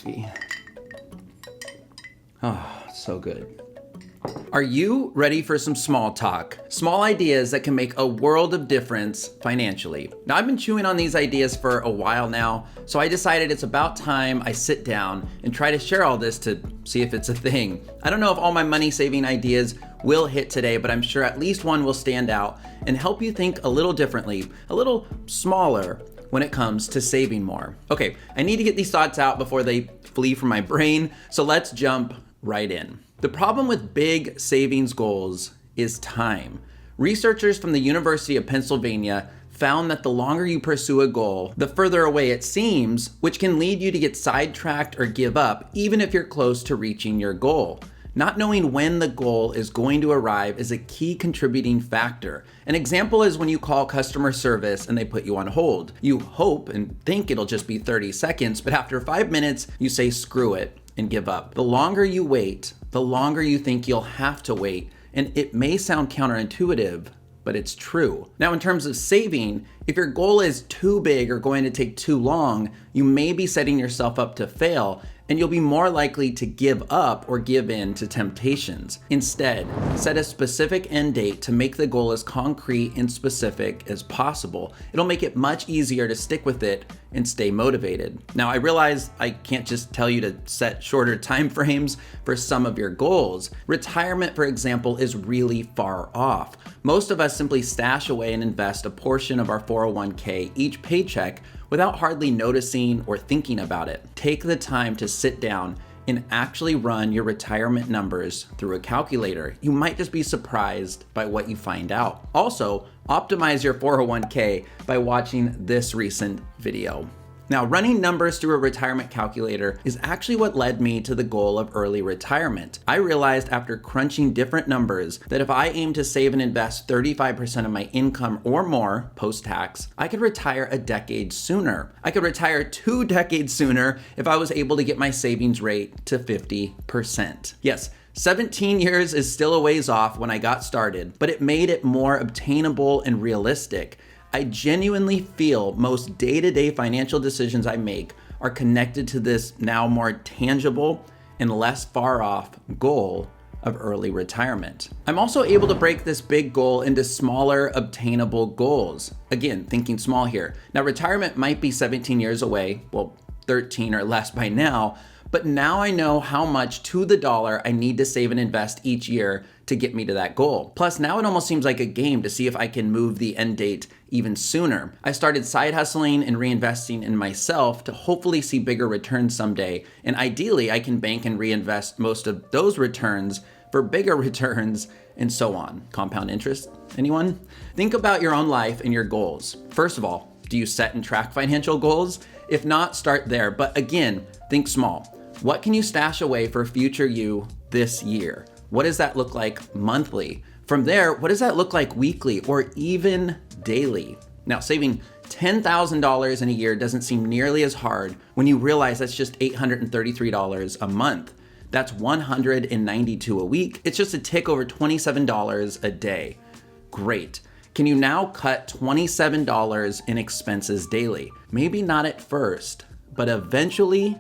coffee. Oh, so good. Are you ready for some small talk? Small ideas that can make a world of difference financially. Now, I've been chewing on these ideas for a while now, so I decided it's about time I sit down and try to share all this to see if it's a thing. I don't know if all my money saving ideas will hit today, but I'm sure at least one will stand out and help you think a little differently, a little smaller when it comes to saving more. Okay, I need to get these thoughts out before they flee from my brain, so let's jump right in. The problem with big savings goals is time. Researchers from the University of Pennsylvania found that the longer you pursue a goal, the further away it seems, which can lead you to get sidetracked or give up, even if you're close to reaching your goal. Not knowing when the goal is going to arrive is a key contributing factor. An example is when you call customer service and they put you on hold. You hope and think it'll just be 30 seconds, but after 5 minutes, you say screw it and give up. The longer you wait, the longer you think you'll have to wait. And it may sound counterintuitive, but it's true. Now, in terms of saving, if your goal is too big or going to take too long, you may be setting yourself up to fail, and you'll be more likely to give up or give in to temptations. Instead, set a specific end date to make the goal as concrete and specific as possible. It'll make it much easier to stick with it and stay motivated. Now, I realize I can't just tell you to set shorter time frames for some of your goals. Retirement, for example, is really far off. Most of us simply stash away and invest a portion of our 401k each paycheck without hardly noticing or thinking about it. Take the time to sit down and actually run your retirement numbers through a calculator. You might just be surprised by what you find out. Also, optimize your 401k by watching this recent video. Now, running numbers through a retirement calculator is actually what led me to the goal of early retirement. I realized after crunching different numbers that if I aim to save and invest 35% of my income or more post-tax, I could retire a decade sooner. I could retire 2 decades sooner if I was able to get my savings rate to 50%. Yes, 17 years is still a ways off when I got started, but it made it more obtainable and realistic. I genuinely feel most day-to-day financial decisions I make are connected to this now more tangible and less far off goal of early retirement. I'm also able to break this big goal into smaller, obtainable goals. Again, thinking small here. Now, retirement might be 17 years away, well, 13 or less by now, but now I know how much to the dollar I need to save and invest each year to get me to that goal. Plus, now it almost seems like a game to see if I can move the end date even sooner. I started side hustling and reinvesting in myself to hopefully see bigger returns someday. And ideally, I can bank and reinvest most of those returns for bigger returns and so on. Compound interest, anyone? Think about your own life and your goals. First of all, do you set and track financial goals? If not, start there. But again, think small. What can you stash away for future you this year? What does that look like monthly? From there, what does that look like weekly or even daily? Now, saving $10,000 in a year doesn't seem nearly as hard when you realize that's just $833 a month. That's $192 a week. It's just a tick over $27 a day. Great. Can you now cut $27 in expenses daily? Maybe not at first, but eventually,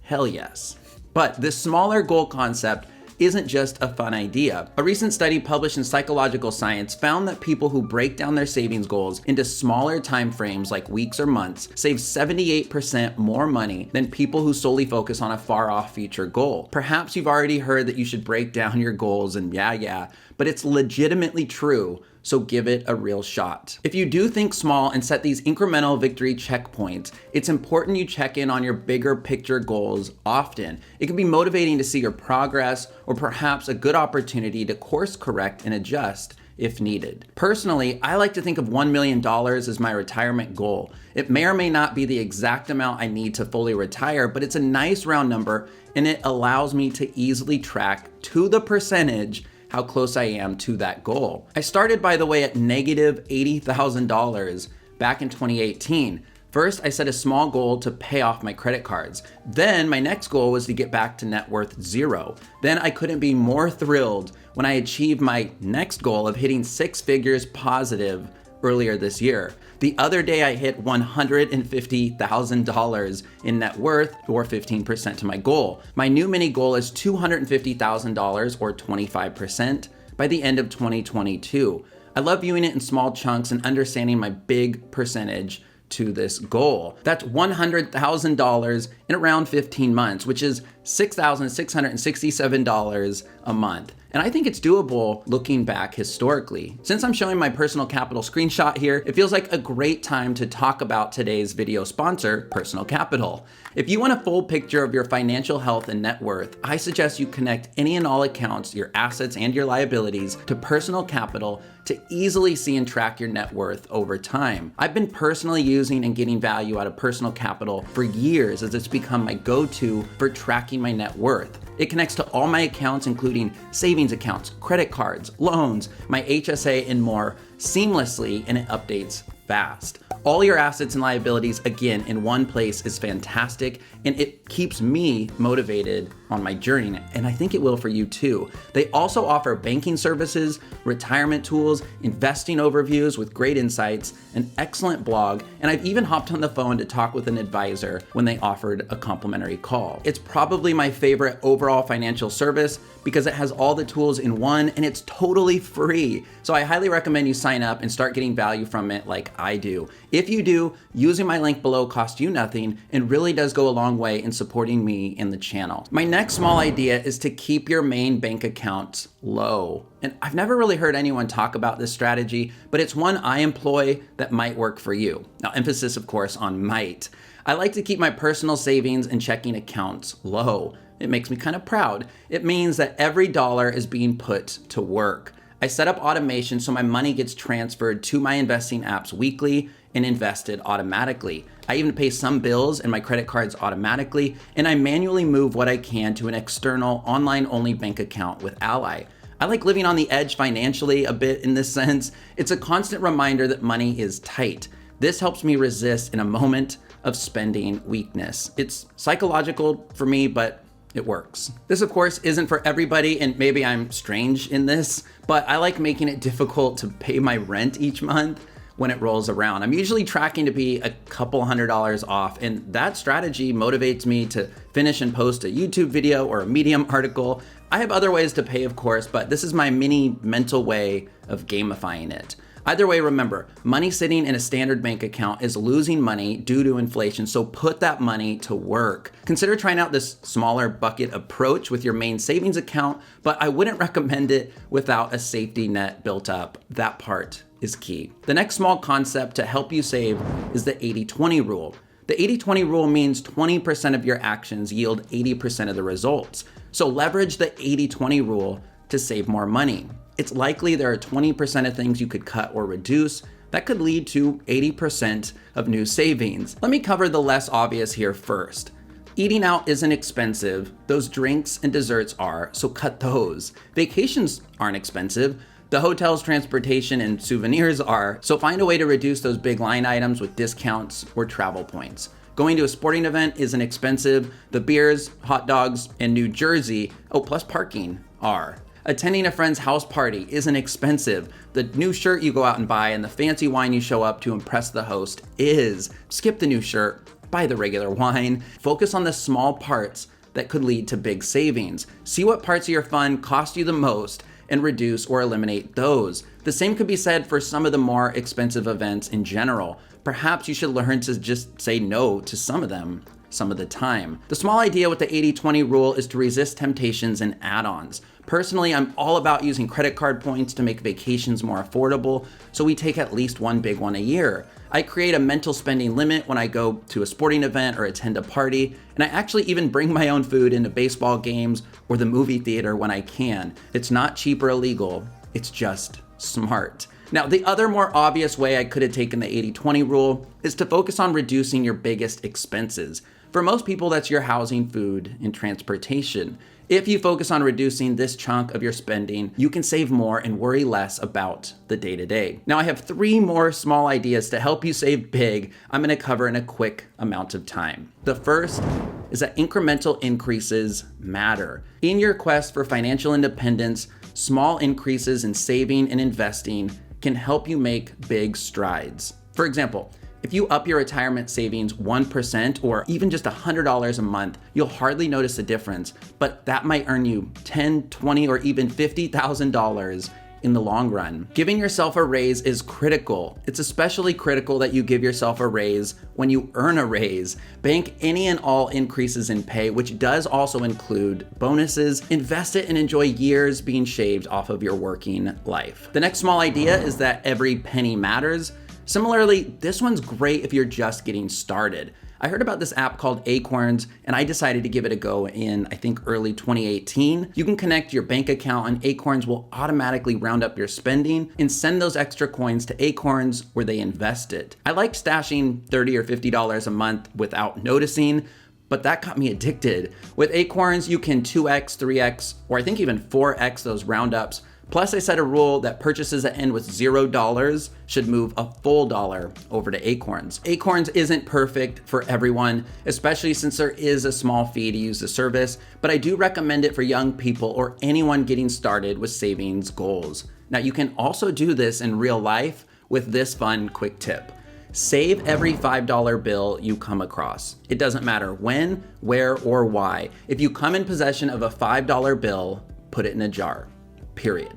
hell yes. But this smaller goal concept isn't just a fun idea. A recent study published in Psychological Science found that people who break down their savings goals into smaller time frames like weeks or months save 78% more money than people who solely focus on a far off future goal. Perhaps you've already heard that you should break down your goals and yeah, but it's legitimately true. So give it a real shot. If you do think small and set these incremental victory checkpoints, it's important you check in on your bigger picture goals often. It can be motivating to see your progress or perhaps a good opportunity to course correct and adjust if needed. Personally, I like to think of $1 million as my retirement goal. It may or may not be the exact amount I need to fully retire, but it's a nice round number and it allows me to easily track to the percentage how close I am to that goal. I started, by the way, at negative $80,000 back in 2018. First, I set a small goal to pay off my credit cards. Then my next goal was to get back to net worth zero. Then I couldn't be more thrilled when I achieved my next goal of hitting 6 figures positive earlier this year. The other day I hit $150,000 in net worth, or 15% to my goal. My new mini goal is $250,000 or 25% by the end of 2022. I love viewing it in small chunks and understanding my big percentage to this goal. That's $100,000 in around 15 months, which is $6,667 a month. And I think it's doable looking back historically. Since I'm showing my personal capital screenshot here, it feels like a great time to talk about today's video sponsor, Personal Capital. If you want a full picture of your financial health and net worth, I suggest you connect any and all accounts, your assets and your liabilities, to Personal Capital to easily see and track your net worth over time. I've been personally using and getting value out of Personal Capital for years, as it's become my go-to for tracking my net worth. It connects to all my accounts, including savings accounts, credit cards, loans, my HSA, and more seamlessly, and it updates fast. All your assets and liabilities, again, in one place is fantastic, and it keeps me motivated on my journey, and I think it will for you too. They also offer banking services, retirement tools, investing overviews with great insights, an excellent blog, and I've even hopped on the phone to talk with an advisor when they offered a complimentary call. It's probably my favorite overall financial service because it has all the tools in one and it's totally free. So I highly recommend you sign up and start getting value from it like I do. If you do, using my link below costs you nothing and really does go a long way in supporting me in the channel. My next small idea is to keep your main bank account low. And I've never really heard anyone talk about this strategy, but it's one I employ that might work for you. Now, emphasis, of course, on might. I like to keep my personal savings and checking accounts low. It makes me kind of proud. It means that every dollar is being put to work. I set up automation so my money gets transferred to my investing apps weekly and invested automatically. I even pay some bills and my credit cards automatically, and I manually move what I can to an external online-only bank account with Ally. I like living on the edge financially a bit in this sense. It's a constant reminder that money is tight. This helps me resist in a moment of spending weakness. It's psychological for me, but it works. This, of course, isn't for everybody, and maybe I'm strange in this, but I like making it difficult to pay my rent each month when it rolls around. I'm usually tracking to be a couple $100s off, and that strategy motivates me to finish and post a YouTube video or a Medium article. I have other ways to pay, of course, but this is my mini mental way of gamifying it. Either way, remember, money sitting in a standard bank account is losing money due to inflation, so put that money to work. Consider trying out this smaller bucket approach with your main savings account, but I wouldn't recommend it without a safety net built up. That part is key. The next small concept to help you save is the 80-20 rule. The 80-20 rule means 20% of your actions yield 80% of the results. So leverage the 80-20 rule to save more money. It's likely there are 20% of things you could cut or reduce that could lead to 80% of new savings. Let me cover the less obvious here first. Eating out isn't expensive. Those drinks and desserts are, so cut those. Vacations aren't expensive. The hotels, transportation, and souvenirs are, so find a way to reduce those big line items with discounts or travel points. Going to a sporting event isn't expensive. The beers, hot dogs, and New Jersey, plus parking, are. Attending a friend's house party isn't expensive. The new shirt you go out and buy and the fancy wine you show up to impress the host is. Skip the new shirt, buy the regular wine. Focus on the small parts that could lead to big savings. See what parts of your fun cost you the most and reduce or eliminate those. The same could be said for some of the more expensive events in general. Perhaps you should learn to just say no to some of them some of the time. The small idea with the 80-20 rule is to resist temptations and add-ons. Personally, I'm all about using credit card points to make vacations more affordable, so we take at least one big one a year. I create a mental spending limit when I go to a sporting event or attend a party, and I actually even bring my own food into baseball games or the movie theater when I can. It's not cheap or illegal, it's just smart. Now, the other more obvious way I could have taken the 80-20 rule is to focus on reducing your biggest expenses. For most people, that's your housing, food, and transportation. If you focus on reducing this chunk of your spending, you can save more and worry less about the day-to-day. Now, I have 3 more small ideas to help you save big I'm gonna cover in a quick amount of time. The first is that incremental increases matter. In your quest for financial independence, small increases in saving and investing can help you make big strides. For example, if you up your retirement savings 1% or even just $100 a month, you'll hardly notice a difference, but that might earn you $10, $20, or even $50,000 in the long run. Giving yourself a raise is critical. It's especially critical that you give yourself a raise when you earn a raise. Bank any and all increases in pay, which does also include bonuses. Invest it and enjoy years being shaved off of your working life. The next small idea is that every penny matters. Similarly, this one's great if you're just getting started. I heard about this app called Acorns, and I decided to give it a go in, I think, early 2018. You can connect your bank account, and Acorns will automatically round up your spending and send those extra coins to Acorns where they invest it. I like stashing $30 or $50 a month without noticing, but that got me addicted. With Acorns, you can 2x, 3x, or I think even 4x those roundups. Plus, I set a rule that purchases that end with $0 should move a full dollar over to Acorns. Acorns isn't perfect for everyone, especially since there is a small fee to use the service, but I do recommend it for young people or anyone getting started with savings goals. Now, you can also do this in real life with this fun quick tip. Save every $5 bill you come across. It doesn't matter when, where, or why. If you come in possession of a $5 bill, put it in a jar. Period.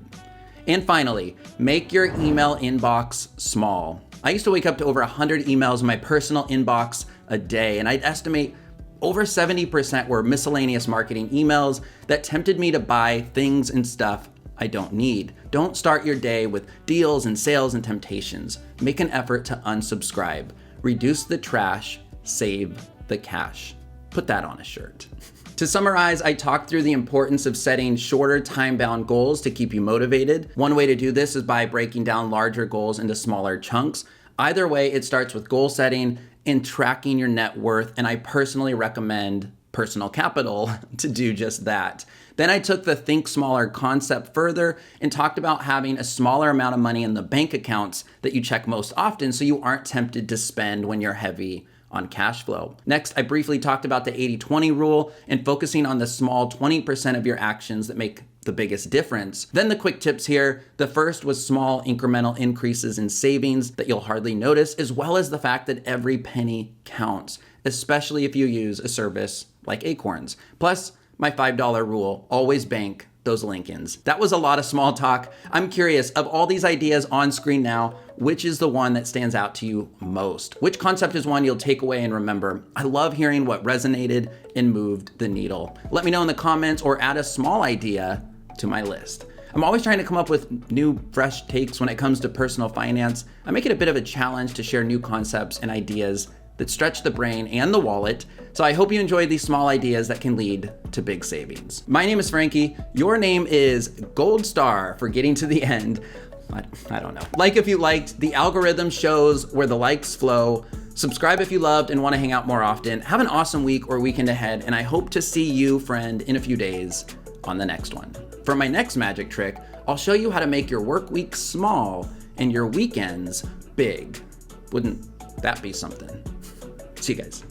And finally, make your email inbox small. I used to wake up to over 100 emails in my personal inbox a day, and I'd estimate over 70% were miscellaneous marketing emails that tempted me to buy things and stuff I don't need. Don't start your day with deals and sales and temptations. Make an effort to unsubscribe. Reduce the trash, save the cash. Put that on a shirt. To summarize, I talked through the importance of setting shorter time-bound goals to keep you motivated. One way to do this is by breaking down larger goals into smaller chunks. Either way, it starts with goal setting and tracking your net worth, and I personally recommend Personal Capital to do just that. Then I took the think smaller concept further and talked about having a smaller amount of money in the bank accounts that you check most often so you aren't tempted to spend when you're heavy on cash flow. Next, I briefly talked about the 80-20 rule and focusing on the small 20% of your actions that make the biggest difference. Then the quick tips here. The first was small incremental increases in savings that you'll hardly notice, as well as the fact that every penny counts, especially if you use a service like Acorns. Plus, my $5 rule, always bank those Lincolns. That was a lot of small talk. I'm curious, of all these ideas on screen now, which is the one that stands out to you most? Which concept is one you'll take away and remember? I love hearing what resonated and moved the needle. Let me know in the comments or add a small idea to my list. I'm always trying to come up with new, fresh takes when it comes to personal finance. I make it a bit of a challenge to share new concepts and ideas that stretch the brain and the wallet. So I hope you enjoy these small ideas that can lead to big savings. My name is Frankie. Your name is Gold Star for getting to the end. I don't know. Like if you liked, the algorithm shows where the likes flow. Subscribe if you loved and want to hang out more often. Have an awesome week or weekend ahead, and I hope to see you, friend, in a few days on the next one. For my next magic trick, I'll show you how to make your work week small and your weekends big. Wouldn't that be something? See you guys.